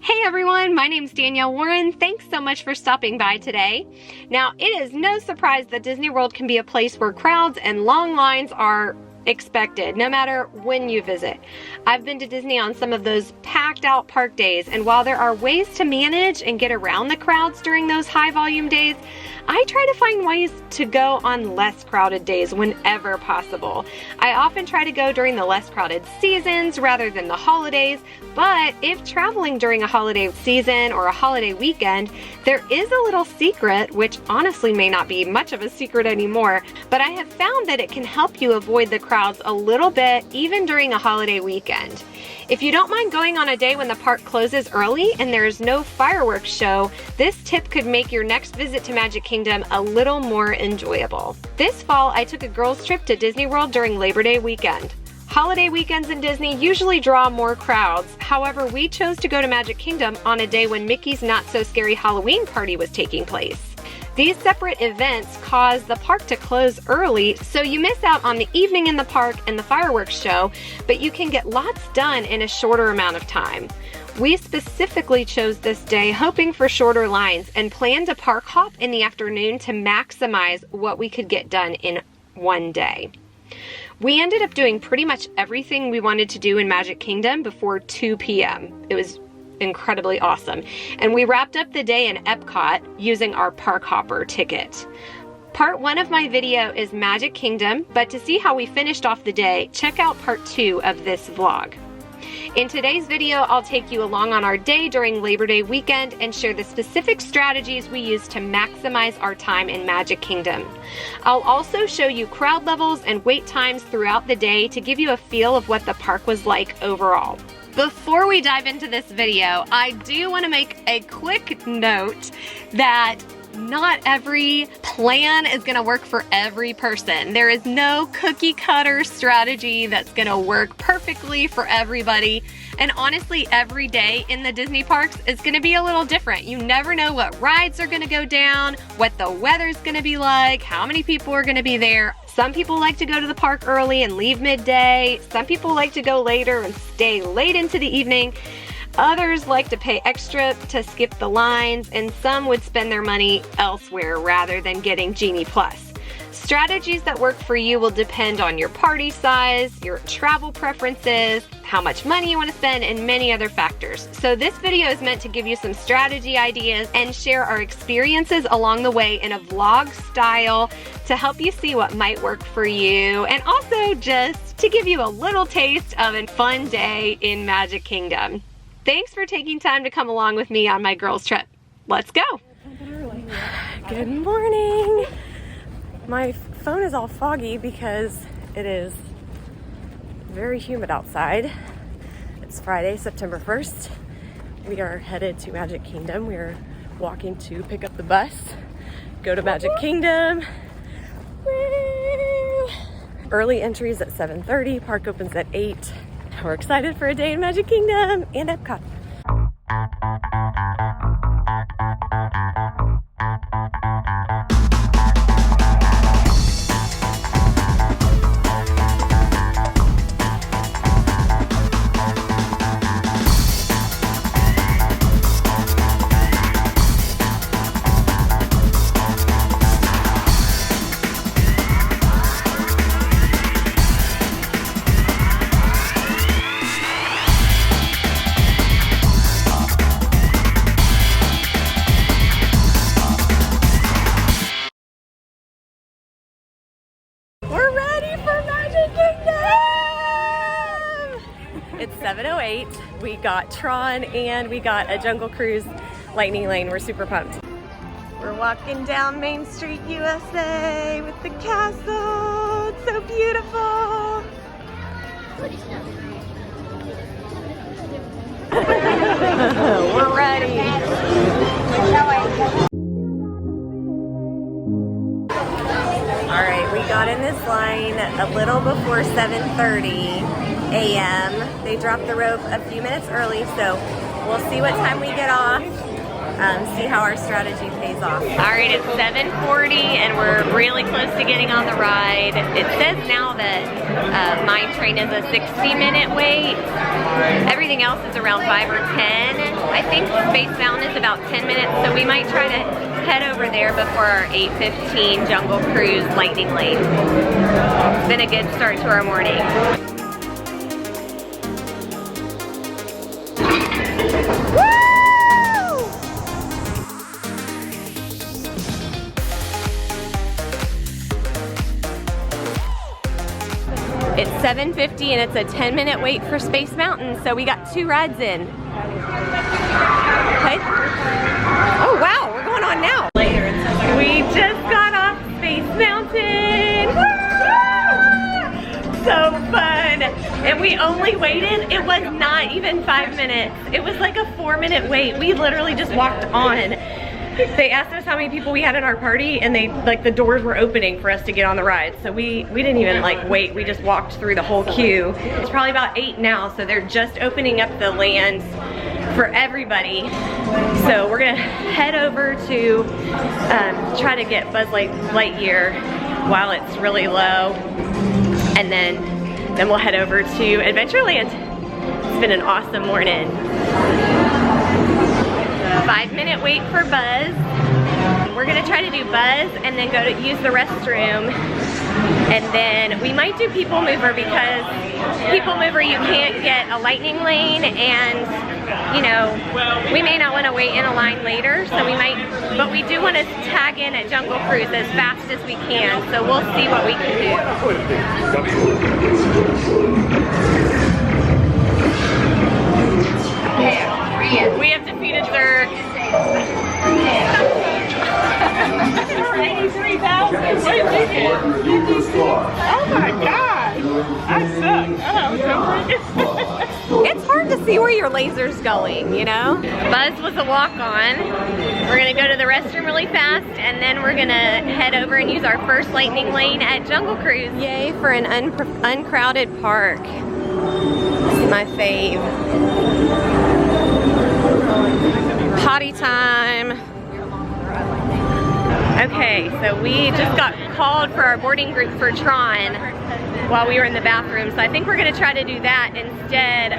Hey everyone, my name's Danielle Warren. Thanks so much for stopping by today. Now, it is no surprise that Disney World can be a place where crowds and long lines are expected, no matter when you visit. I've been to Disney on some of those packed out park days, and while there are ways to manage and get around the crowds during those high volume days, I try to find ways to go on less crowded days whenever possible. I often try to go during the less crowded seasons rather than the holidays, but if traveling during a holiday season or a holiday weekend, there is a little secret, which honestly may not be much of a secret anymore, but I have found that it can help you avoid the crowds a little bit even during a holiday weekend. If you don't mind going on a day when the park closes early and there's no fireworks show, this tip could make your next visit to Magic Kingdom a little more enjoyable. This fall, I took a girls' trip to Disney World during Labor Day weekend. Holiday weekends in Disney usually draw more crowds. However, we chose to go to Magic Kingdom on a day when Mickey's Not So Scary Halloween party was taking place. These separate events cause the park to close early, so you miss out on the evening in the park and the fireworks show, but you can get lots done in a shorter amount of time. We specifically chose this day hoping for shorter lines and planned to park hop in the afternoon to maximize what we could get done in one day. We ended up doing pretty much everything we wanted to do in Magic Kingdom before 2 p.m. It was incredibly awesome. And we wrapped up the day in EPCOT using our Park Hopper ticket. Part 1 of my video is Magic Kingdom, but to see how we finished off the day, check out part 2 of this vlog. In today's video, I'll take you along on our day during Labor Day weekend and share the specific strategies we use to maximize our time in Magic Kingdom. I'll also show you crowd levels and wait times throughout the day to give you a feel of what the park was like overall. Before we dive into this video, I do want to make a quick note that not every plan is going to work for every person. There is no cookie cutter strategy that's going to work perfectly for everybody. And honestly, every day in the Disney parks is going to be a little different. You never know what rides are going to go down, what the weather's going to be like, how many people are going to be there. Some people like to go to the park early and leave midday. Some people like to go later and stay late into the evening. Others like to pay extra to skip the lines, and some would spend their money elsewhere rather than getting Genie Plus. Strategies that work for you will depend on your party size, your travel preferences, how much money you want to spend, and many other factors. So this video is meant to give you some strategy ideas and share our experiences along the way in a vlog style to help you see what might work for you, and also just to give you a little taste of a fun day in Magic Kingdom. Thanks for taking time to come along with me on my girls' trip. Let's go. Good morning. My phone is all foggy because it is very humid outside. It's Friday, September 1st. We are headed to Magic Kingdom. We are walking to pick up the bus, go to Magic Kingdom. Woo! Early entries at 7:30, park opens at 8. We're excited for a day in Magic Kingdom and EPCOT. It's 7:08. We got Tron and we got a Jungle Cruise Lightning Lane. We're super pumped. We're walking down Main Street, USA with the castle. It's so beautiful. We're ready. All right, we got in this line a little before 7:30 a.m. They dropped the rope a few minutes early, so we'll see what time we get off. see how our strategy pays off. All right, it's 7:40 and we're really close to getting on the ride. It says now that Mine Train is a 60-minute wait. Everything else is around 5 or 10. I think Space Mountain is about 10 minutes, so we might try to head over there before our 8:15 Jungle Cruise Lightning Lane. It's been a good start to our morning. It's 7:50 and it's a 10-minute wait for Space Mountain, so we got 2 rides in. Okay. Oh wow, we're going on now. We just got off Space Mountain. Woo! So fun. And we only waited, it was not even 5 minutes. It was like a 4-minute wait. We literally just walked on. They asked us how many people we had in our party, and they, like, the doors were opening for us to get on the ride. So we didn't even like wait, we just walked through the whole queue. It's probably about 8 now, so they're just opening up the land for everybody. So we're gonna head over to try to get Buzz Lightyear while it's really low. And then we'll head over to Adventureland. It's been an awesome morning. 5-minute wait for Buzz. We're gonna try to do Buzz and then go to use the restroom. And then we might do People Mover, because People Mover you can't get a lightning lane, and you know, we may not want to wait in a line later, so we might, but we do want to tag in at Jungle Cruise as fast as we can, so we'll see what we can do. We have defeated Zerg. 83,000. Oh my God! I suck. It's hard to see where your laser's going, you know? Buzz was a walk-on. We're gonna go to the restroom really fast, and then we're gonna head over and use our first lightning lane at Jungle Cruise. Yay for an uncrowded park. This is my fave. Potty time. Okay, so we just got called for our boarding group for Tron while we were in the bathroom, so I think we're gonna try to do that instead.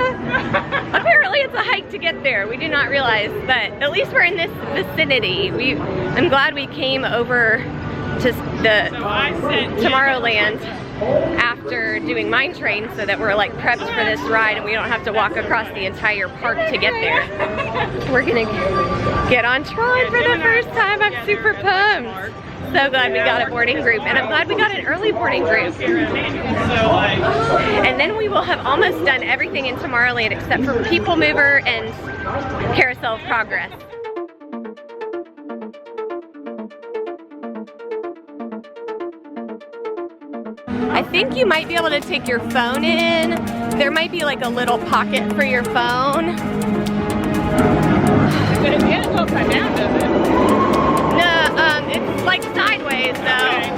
Apparently it's a hike to get there, we did not realize, but at least we're in this vicinity. I'm glad we came over to the Tomorrowland after doing Mine Train, so that we're like prepped for this ride and we don't have to walk across the entire park to get there. We're gonna get on Tron for the first time. I'm super pumped. So glad we got a boarding group, and I'm glad we got an early boarding group. And then we will have almost done everything in Tomorrowland except for People Mover and Carousel of Progress. I think you might be able to take your phone in. There might be like a little pocket for your phone. But it is upside down, does it? No, it's like sideways though. Okay.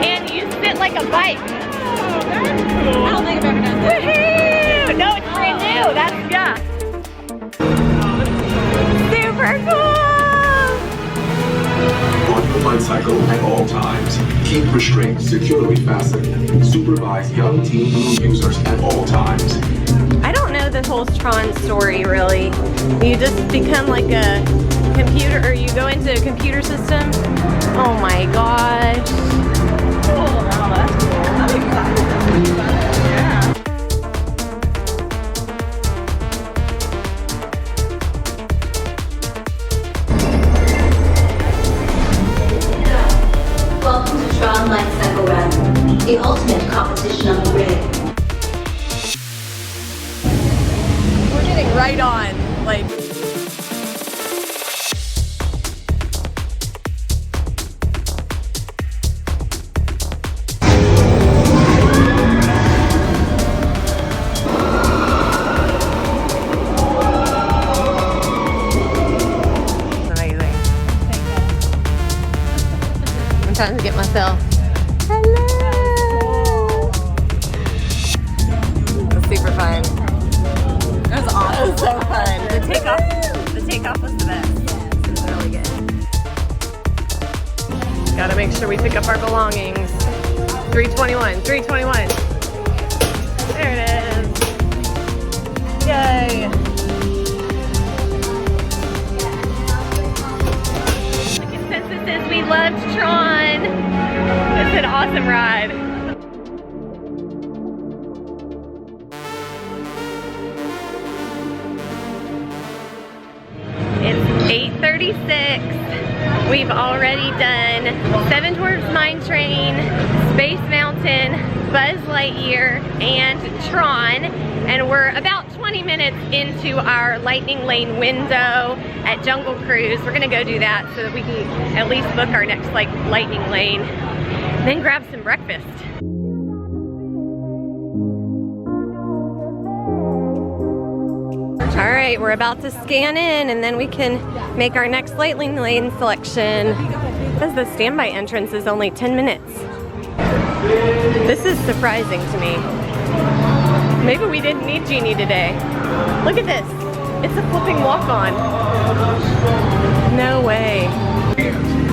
And you sit like a bike. Oh, that's cool. I don't think I've ever done that. Woohoo! No, it's brand new. That's, yeah. Super cool! On your bicycle at all times. Keep restraint securely fastened. Supervise young teen users at all times. I don't know the whole Tron story really. You just become like a computer, or you go into a computer system. Oh my gosh. Cool. Oh, that's cool. I'm excited. Yeah. Welcome to Tron Light Cycle Run, the ultimate competition on the grid. We're getting right on, like. Trying to get myself. Hello. It was super fun. It was awesome. It was so fun. The takeoff was the best. Gotta make sure we pick up our belongings. 321, 321. There it is. Yay. The consensus is we loved Tron. It's an awesome ride. It's 8:36. We've already done Seven Dwarfs Mine Train, Space Mountain, Buzz Lightyear, and Tron. And we're about 20 minutes into our Lightning Lane window at Jungle Cruise. We're gonna go do that so that we can at least book our next Lightning Lane, then grab some breakfast. All right, we're about to scan in and then we can make our next Lightning Lane selection. Because the standby entrance is only 10 minutes. This is surprising to me. Maybe we didn't need Genie today. Look at this. It's a flipping walk-on. No way.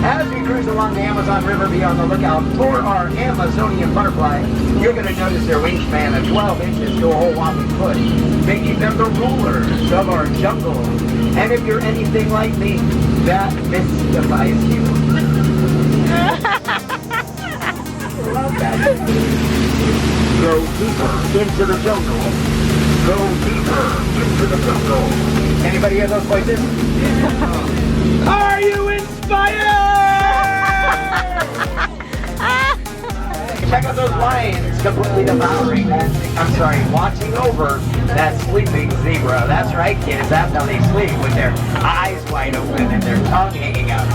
As we cruise along the Amazon River, be on the lookout for our Amazonian butterfly. You're going to notice their wingspan of 12 inches to a whole whopping foot, making them the rulers of our jungle. And if you're anything like me, that mystifies you. Love that. Go deeper into the jungle. Go deeper into the jungle. Anybody hear those voices? Are you inspired? Check out those lions completely devouring that, watching over that sleeping zebra. That's right, kids, that's how they sleep, with their eyes wide open and their tongue hanging out.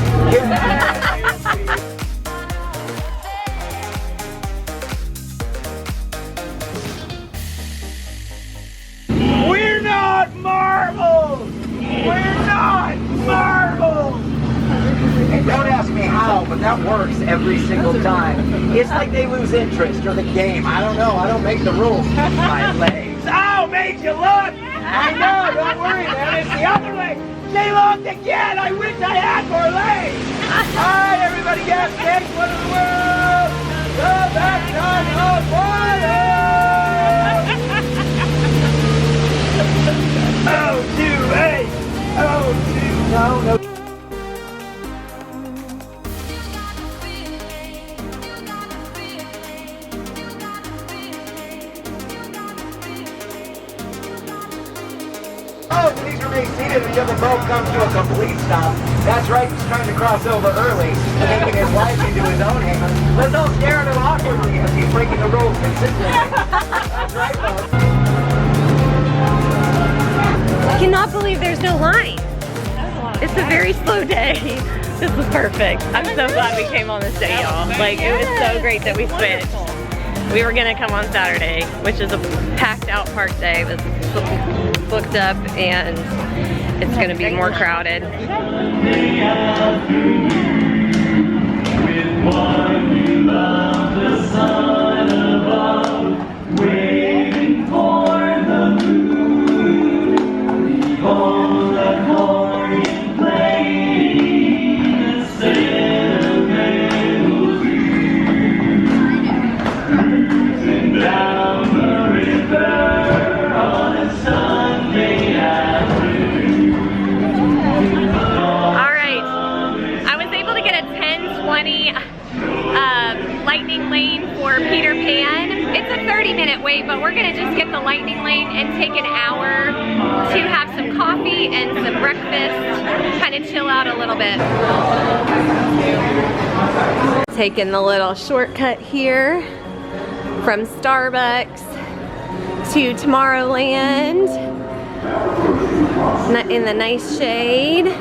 We're not marbles! We're not marbles! And don't ask me how, but that works every single time. It's like they lose interest or the game. I don't know. I don't make the rules. My legs. Oh, made you look! I know. Don't worry, man. It's the other leg. They looked again. I wish I had more legs. All right, everybody, get next one in the world. The backdrop of water. Oh, 2-8. Oh, 2. No. Oh, please remain seated until the boat comes to a complete stop. That's right, he's trying to cross over early, making his life into his own hands. Let's all stare at him awkwardly as he's breaking the rules consistently. That's right, folks. I cannot believe there's no line. It's a very slow day. This was perfect. I'm so glad we came on this day, y'all. Like, it was so great that we switched. We were gonna come on Saturday, which is a packed out park day. It was booked up and it's gonna be more crowded. Lightning Lane for Peter Pan. It's a 30-minute wait, but we're gonna just get the Lightning Lane and take an hour to have some coffee and some breakfast, kind of chill out a little bit. Taking the little shortcut here from Starbucks to Tomorrowland in the nice shade.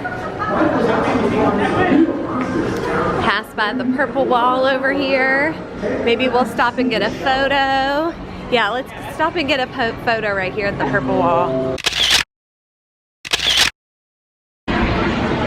Pass by the purple wall over here. Maybe we'll stop and get a photo. Yeah, let's stop and get a photo right here at the purple wall.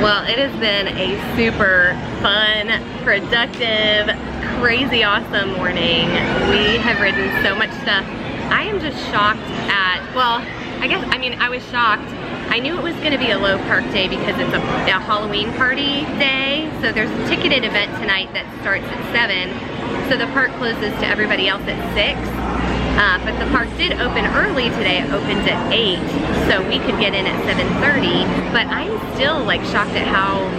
Well, it has been a super fun, productive, crazy awesome morning. We have ridden so much stuff. I am just shocked at, well, I was shocked I knew it was gonna be a low park day because it's a Halloween party day. So there's a ticketed event tonight that starts at 7. So the park closes to everybody else at 6. But the park did open early today. It opens at 8, so we could get in at 7:30. But I'm still like shocked at how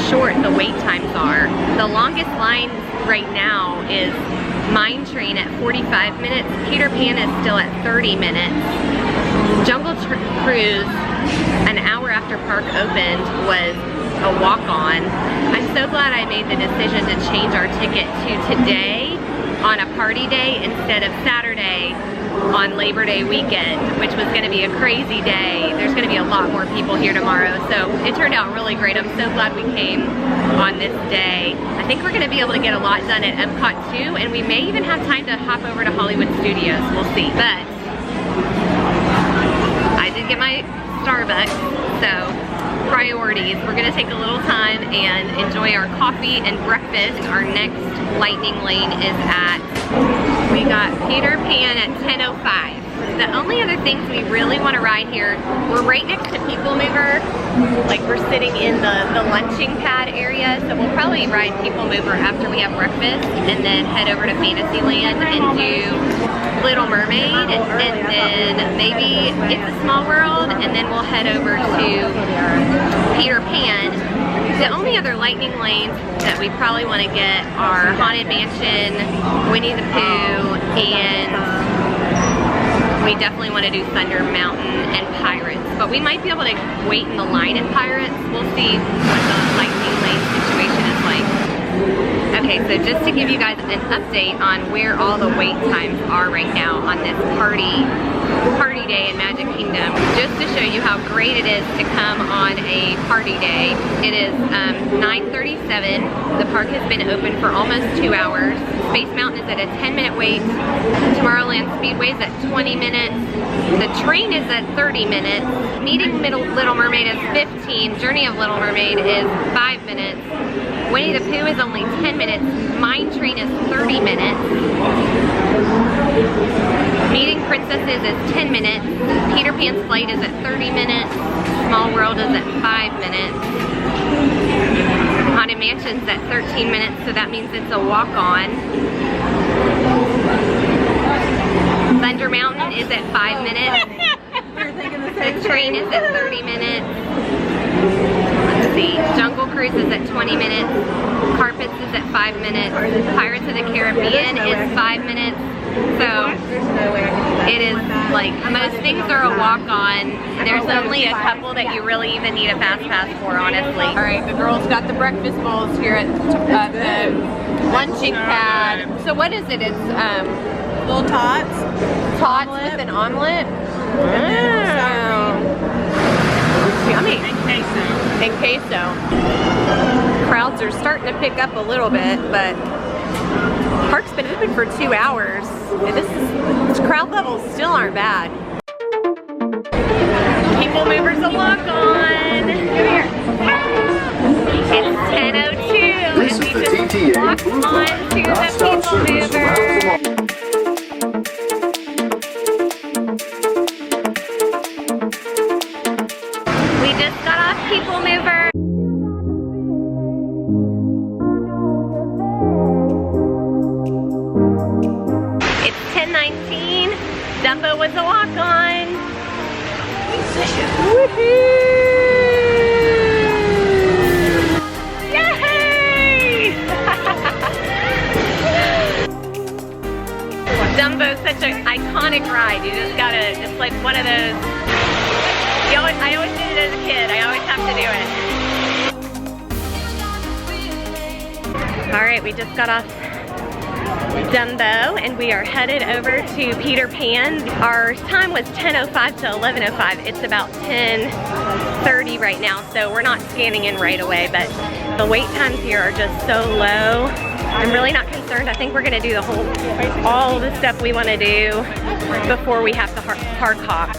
short the wait times are. The longest line right now is Mine Train at 45 minutes. Peter Pan is still at 30 minutes. Jungle Cruise, an hour after park opened, was a walk-on. I'm so glad I made the decision to change our ticket to today on a party day instead of Saturday on Labor Day weekend, which was gonna be a crazy day. There's gonna be a lot more people here tomorrow, so it turned out really great. I'm so glad we came on this day. I think we're gonna be able to get a lot done at EPCOT too, and we may even have time to hop over to Hollywood Studios, we'll see. But I did get my Starbucks, so priorities. We're gonna take a little time and enjoy our coffee and breakfast. Our next lightning lane is we got Peter Pan at 10:05. The only other things we really want to ride here, we're right next to People Mover. Like we're sitting in the lunching pad area, so we'll probably ride People Mover after we have breakfast and then head over to Fantasyland and do Little Mermaid, and then maybe It's a Small World, and then we'll head over to Peter Pan. The only other lightning lanes that we probably want to get are Haunted Mansion, Winnie the Pooh, and we definitely want to do Thunder Mountain and Pirates. But we might be able to wait in the line in Pirates. We'll see what the lightning lane situation is like. Okay, so just to give you guys an update on where all the wait times are right now on this party day in Magic Kingdom, just to show you how great it is to come on a party day. It is 9:37. The park has been open for almost 2 hours. Space Mountain is at a 10-minute wait. Tomorrowland Speedway is at 20 minutes. The train is at 30 minutes. Meeting Little Mermaid is 15. Journey of Little Mermaid is 5 minutes. Winnie the Pooh is only 10 minutes. Mine Train is 30 minutes. Meeting Princesses is 10 minutes. Peter Pan's Flight is at 30 minutes. Small World is at 5 minutes. Haunted Mansion's at 13 minutes, so that means it's a walk-on. Thunder Mountain is at 5 minutes. The train is at 30 minutes. Let's see, Jungle Cruise is at 20 minutes. Carpets is at 5 minutes. Pirates of the Caribbean is 5 minutes. So it is like most things are a walk-on. There's only a couple that you really even need a fast pass for, honestly. All right, the girls got the breakfast bowls here at the lunching pad. So what is it? It's Little tots. tots with an omelet. Yummy. And queso. Crowds are starting to pick up a little bit, but park's been open for 2 hours. This crowd levels still aren't bad. People Mover's a walk-on. It's 10:02 and we just walked on to the People Mover. We just got off People Mover. It's 10:19. Dumbo was a walk-on. Woohoo! Yay! Dumbo's such an iconic ride. You just gotta, it's like one of those. I always did it as a kid. I always have to do it. All right, we just got off Dumbo and we are headed over to Peter Pan. Our time was 10:05 to 11:05. It's about 10:30 right now, so we're not scanning in right away, but the wait times here are just so low. I'm really not concerned. I think we're gonna do all the stuff we wanna do before we have to park hop.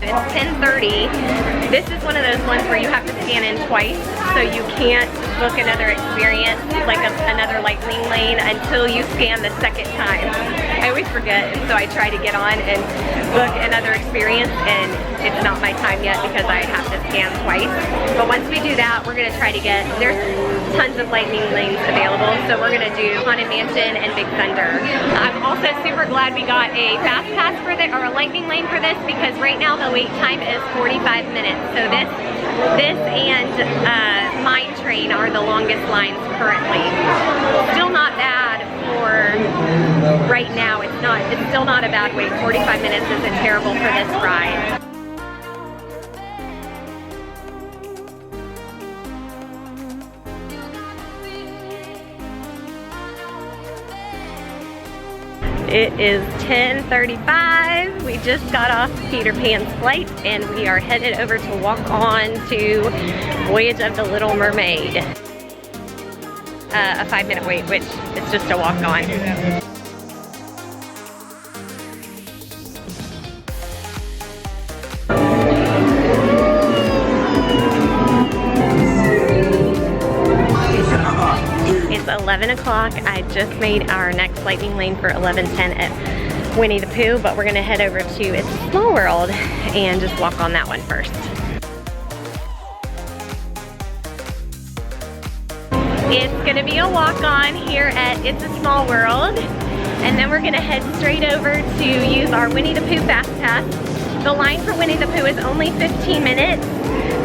It's 10:30. This is one of those ones where you have to scan in twice, so you can't book another experience, like another lightning lane, until you scan the second time. I always forget, and so I try to get on and book another experience, and it's not my time yet because I have to scan twice. But once we do that, we're gonna try to get, there's tons of lightning lanes available, so we're gonna do Haunted Mansion and Big Thunder. I'm also super glad we got a fast pass for this, or a lightning lane for this, because right now the wait time is 45 minutes. So this and Mine Train are the longest lines currently. Still not bad for right now. It's still not a bad wait. 45 minutes isn't terrible for this ride. It is 10:35. We just got off Peter Pan's flight and we are headed over to walk on to Voyage of the Little Mermaid. A 5-minute wait, which is just a walk on. It's 11 o'clock. I just made our next lightning lane for 11:10 at Winnie the Pooh, but we're gonna head over to It's a Small World and just walk on that one first. It's gonna be a walk on here at It's a Small World, and then we're gonna head straight over to use our Winnie the Pooh Fast Pass. The line for Winnie the Pooh is only 15 minutes,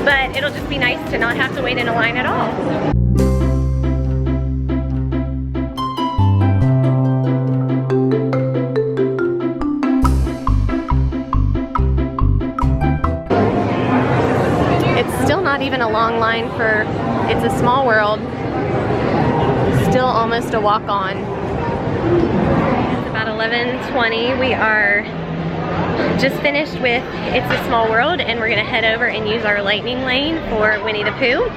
but it'll just be nice to not have to wait in a line at all. Not even a long line for It's a Small World. Still almost a walk on. It's about 11:20. We are just finished with It's a Small World, and we're gonna head over and use our lightning lane for Winnie the Pooh.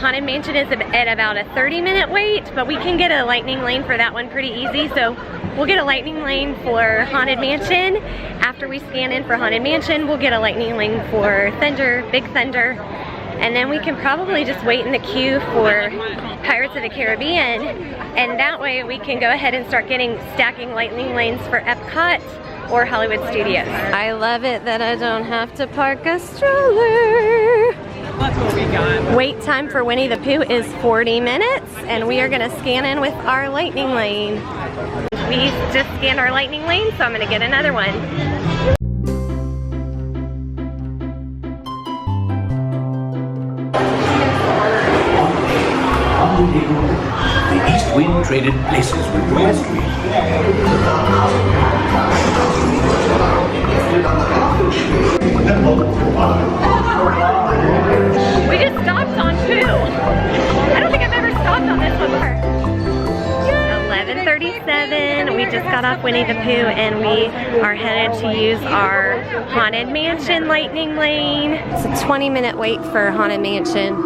Haunted Mansion is at about a 30-minute wait, but we can get a lightning lane for that one pretty easy. So we'll get a lightning lane for Haunted Mansion. After we scan in for Haunted Mansion, we'll get a lightning lane for Big Thunder. And then we can probably just wait in the queue for Pirates of the Caribbean. And that way we can go ahead and start stacking lightning lanes for EPCOT or Hollywood Studios. I love it that I don't have to park a stroller. That's what we got. Wait time for Winnie the Pooh is 40 minutes, and we are gonna scan in with our lightning lane. We just scanned our lightning lane, so I'm gonna get another one. The east wind traded places with the west wind. We just stopped on Pooh. I don't think I've ever stopped on this one before. 11:37. We just got off Winnie the Pooh and we are headed to use our Haunted Mansion lightning lane. It's a 20-minute wait for Haunted Mansion.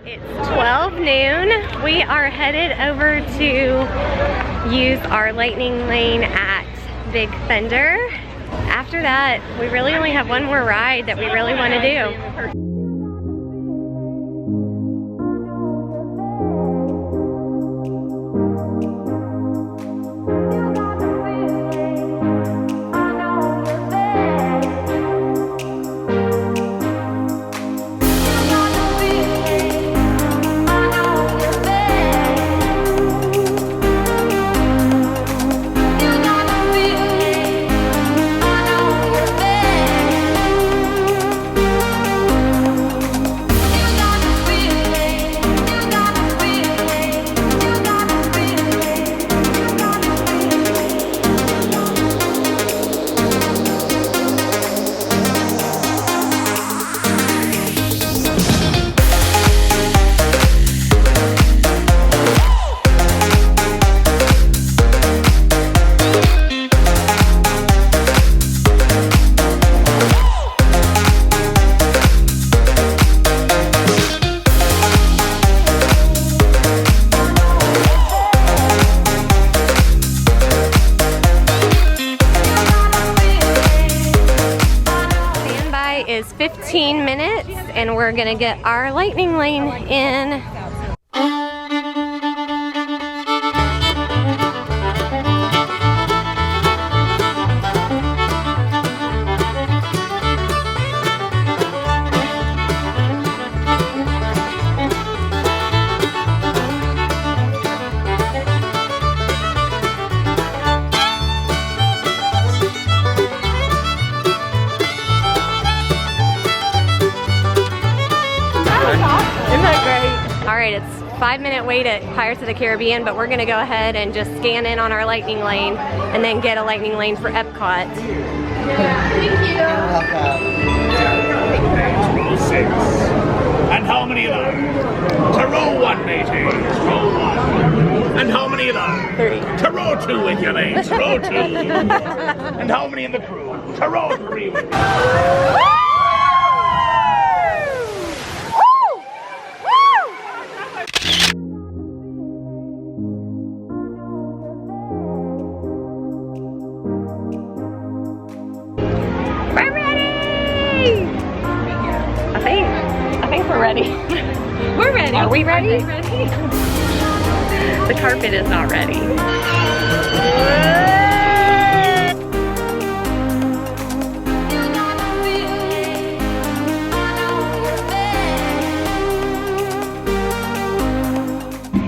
It's 12 noon. We are headed over to use our lightning lane at Big Thunder. After that, we really only have one more ride that we really want to do. and we're gonna get our lightning lane in. Alright, it's 5-minute wait at Pirates of the Caribbean, but we're gonna go ahead and just scan in on our lightning lane and then get a lightning lane for EPCOT. Row 6. And how many of them? To row 1, matey. Row 1. And how many of them? 3. To row 2 with your mates. Row 2. And how many in the crew? To row 3 with you. We're ready. We're ready. Are we ready? Ready? The carpet is not ready.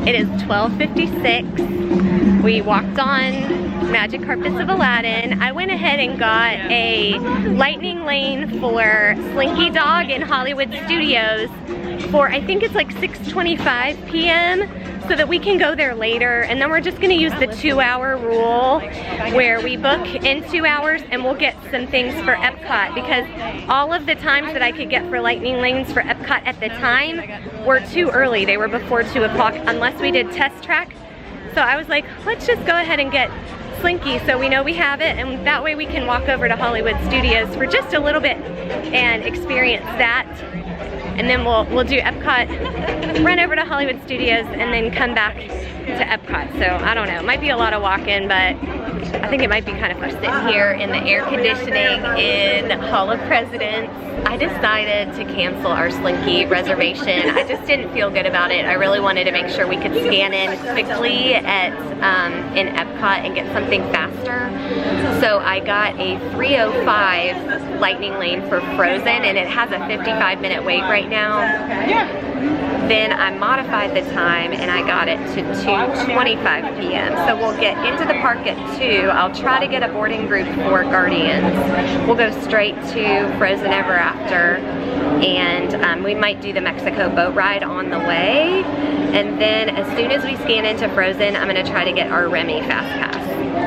It is 12:56. We walked on Magic Carpets of Aladdin. I went ahead and got a lightning lane for Slinky Dog in Hollywood Studios for, I think it's like 6:25 p.m. so that we can go there later, and then we're just gonna use the 2-hour rule where we book in 2 hours and we'll get some things for EPCOT, because all of the times that I could get for lightning lanes for EPCOT at the time were too early. They were before 2 o'clock unless we did test track. So I was like, let's just go ahead and get Slinky so we know we have it, and that way we can walk over to Hollywood Studios for just a little bit and experience that. And then we'll do EPCOT, run over to Hollywood Studios, and then come back to EPCOT. So I don't know, it might be a lot of walking, but I think it might be kind of fun. Sitting here in the air conditioning in Hall of Presidents. I decided to cancel our Slinky reservation. I just didn't feel good about it. I really wanted to make sure we could scan in quickly at in EPCOT and get something faster. So I got a 3:05 lightning lane for Frozen, and it has a 55-minute wait right now. Then I modified the time and I got it to 2:25 p.m. So we'll get into the park at 2. I'll try to get a boarding group for Guardians. We'll go straight to Frozen Ever After, and we might do the Mexico boat ride on the way. And then as soon as we scan into Frozen, I'm gonna try to get our Remy Fast Pass.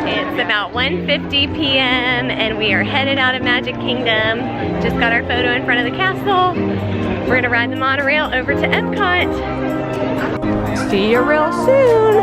It's about 1:50 p.m. and we are headed out of Magic Kingdom. Just got our photo in front of the castle. We're gonna ride the monorail over to EPCOT. See you real soon.